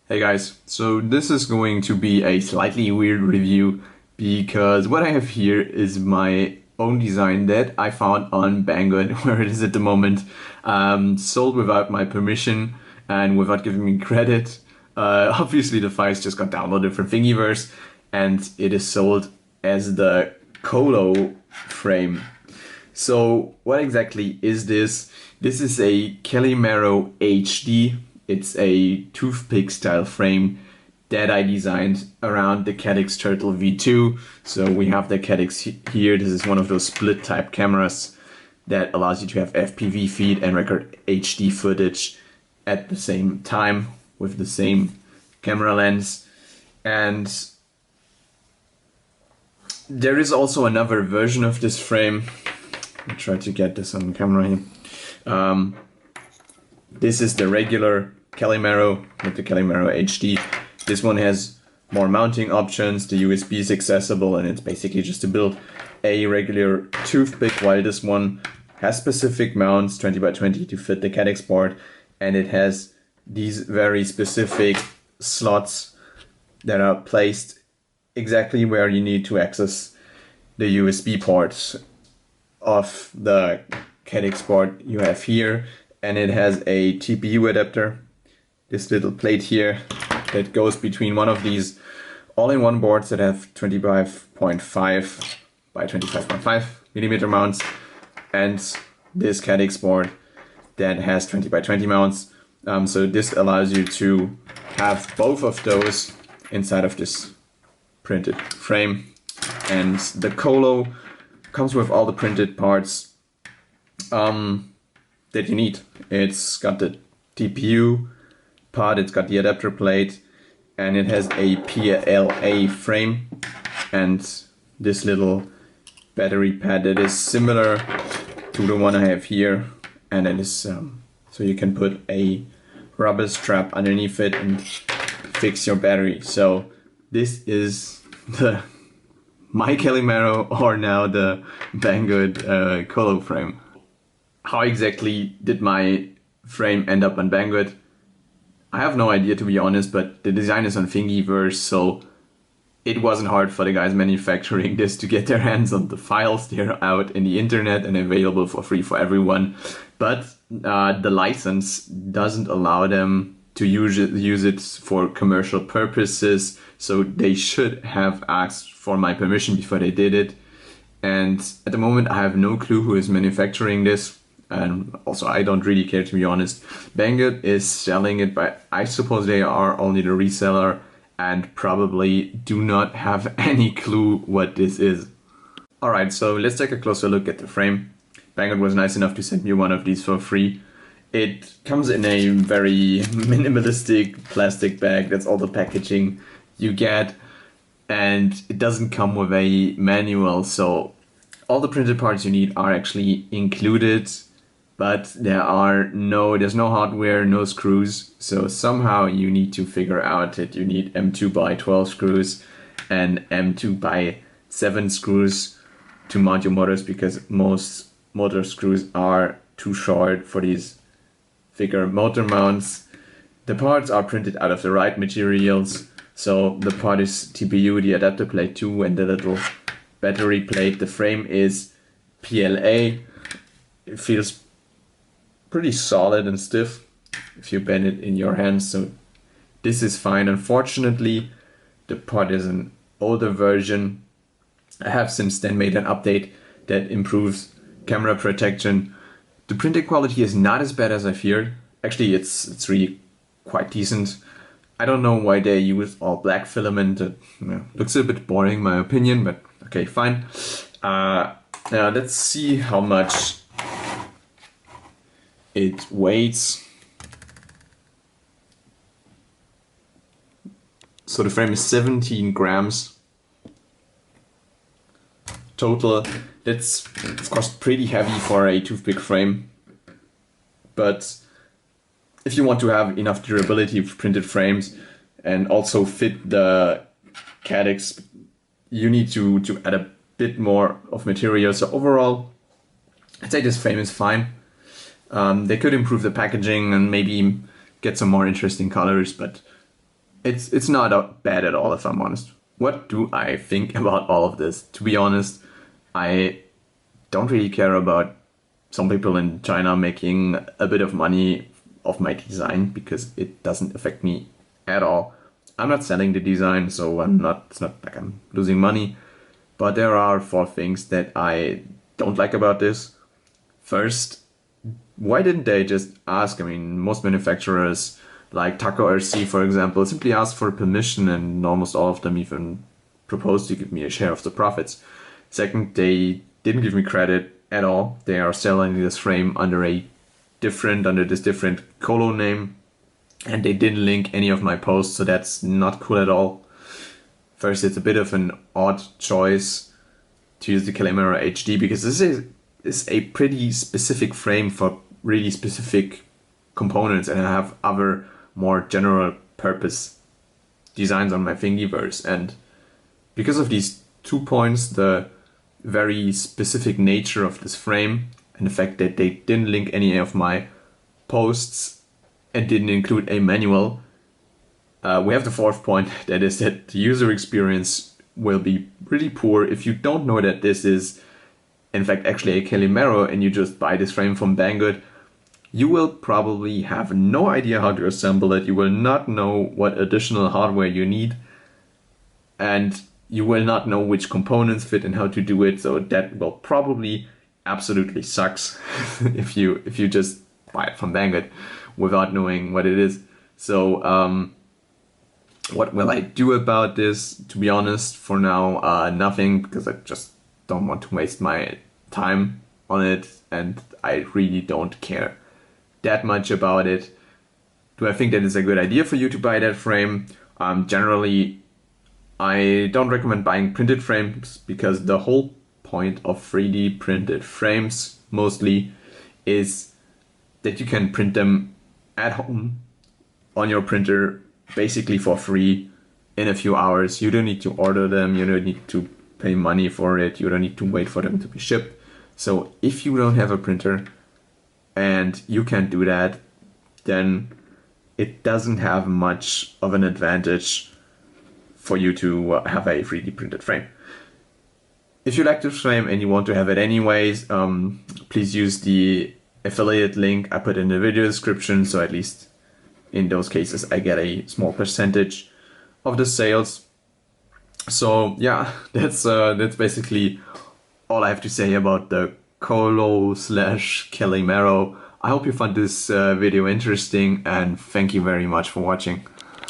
Hey guys, so this is going to be a slightly weird review because what I have here is my own design that I found on Banggood, where it is at the moment, sold without my permission and without giving me credit. Obviously the files just got downloaded from Thingiverse and it is sold as the Kolo frame. So what exactly is this? This is a Calimero HD. It's a Toothpick style frame that I designed around the Caddx Turtle V2. So we have the Caddx here. This is one of those split type cameras that allows you to have FPV feed and record HD footage at the same time with the same camera lens. And there is also another version of this frame. I'll try to get this on camera here. This is the regular Calimero with the Calimero HD. This one has more mounting options, the USB is accessible, and it's basically just to build a regular Toothpick, while this one has specific mounts, 20 by 20 to fit the Caddx board, and it has these very specific slots that are placed exactly where you need to access the USB ports of the Caddx board you have here. And it has a TPU adapter, this little plate here that goes between one of these all-in-one boards that have 25.5 by 25.5 millimeter mounts and this Caddx board that has 20 by 20 mounts. So this allows you to have both of those inside of this printed frame. And the Kolo comes with all the printed parts that you need. It's got the TPU part, it's got the adapter plate, and it has a PLA frame and this little battery pad that is similar to the one I have here, and it is so you can put a rubber strap underneath it and fix your battery. So this is the my Calimero, or now the Banggood Kolo frame. How exactly did my frame end up on Banggood? I have no idea, to be honest, but the design is on Thingiverse, so it wasn't hard for the guys manufacturing this to get their hands on the files. They're out in the internet and available for free for everyone. But the license doesn't allow them to use it for commercial purposes, so they should have asked for my permission before they did it. And at the moment I have no clue who is manufacturing this. And also I don't really care, to be honest. Banggood is selling it, but I suppose they are only the reseller and probably do not have any clue what this is. Alright, so let's take a closer look at the frame. Banggood was nice enough to send me one of these for free. It comes in a very minimalistic plastic bag. That's all the packaging you get. And it doesn't come with a manual, so all the printed parts you need are actually included. But there's no hardware, no screws. So somehow you need to figure out that you need M2 by 12 screws and M2 by 7 screws to mount your motors, because most motor screws are too short for these bigger motor mounts. The parts are printed out of the right materials. So the part is TPU, the adapter plate 2, and the little battery plate. The frame is PLA. It feels pretty solid and stiff if you bend it in your hands, so this is fine. Unfortunately, the part is an older version. I have since then made an update that improves camera protection. The printing quality is not as bad as I feared. Actually, it's really quite decent. I don't know why they use all black filament. It looks a bit boring in my opinion, but okay, fine. Now let's see how much it weighs. So the frame is 17 grams total. That's of course pretty heavy for a Toothpick frame, but if you want to have enough durability with printed frames and also fit the Caddx, you need to add a bit more of material. So overall, I'd say this frame is fine. They could improve the packaging and maybe get some more interesting colors, but it's not bad at all, if I'm honest. What do I think about all of this? To be honest, I don't really care about some people in China making a bit of money off my design because it doesn't affect me at all. I'm not selling the design, so it's not like I'm losing money. But there are 4 things that I don't like about this. First, why didn't they just ask? I mean, most manufacturers, like Taco RC, for example, simply ask for permission, and almost all of them even proposed to give me a share of the profits. Second, they didn't give me credit at all. They are selling this frame under this different Kolo name, and they didn't link any of my posts, so that's not cool at all. First, it's a bit of an odd choice to use the Calimero HD because this is a pretty specific frame for really specific components, and I have other more general purpose designs on my Thingiverse. And because of these 2 points, the very specific nature of this frame and the fact that they didn't link any of my posts and didn't include a manual, we have the 4th point, that is that the user experience will be really poor if you don't know that this is in fact actually a Calimero and you just buy this frame from Banggood. You will probably have no idea how to assemble it, you will not know what additional hardware you need, and you will not know which components fit and how to do it, so that will probably absolutely sucks if you just buy it from Banggood without knowing what it is. So what will I do about this? To be honest, for now, nothing, because I just don't want to waste my time on it, and I really don't care that much about it. Do I think that it's a good idea for you to buy that frame? Generally, I don't recommend buying printed frames because the whole point of 3D printed frames mostly is that you can print them at home on your printer basically for free in a few hours. You don't need to order them, you don't need to pay money for it, you don't need to wait for them to be shipped. So if you don't have a printer and you can't do that, then it doesn't have much of an advantage for you to have a 3D printed frame. If you like this frame and you want to have it anyways, please use the affiliate link I put in the video description, so at least in those cases I get a small percentage of the sales. So yeah, that's basically all I have to say about the Kolo / Calimero. I hope you found this video interesting, and thank you very much for watching.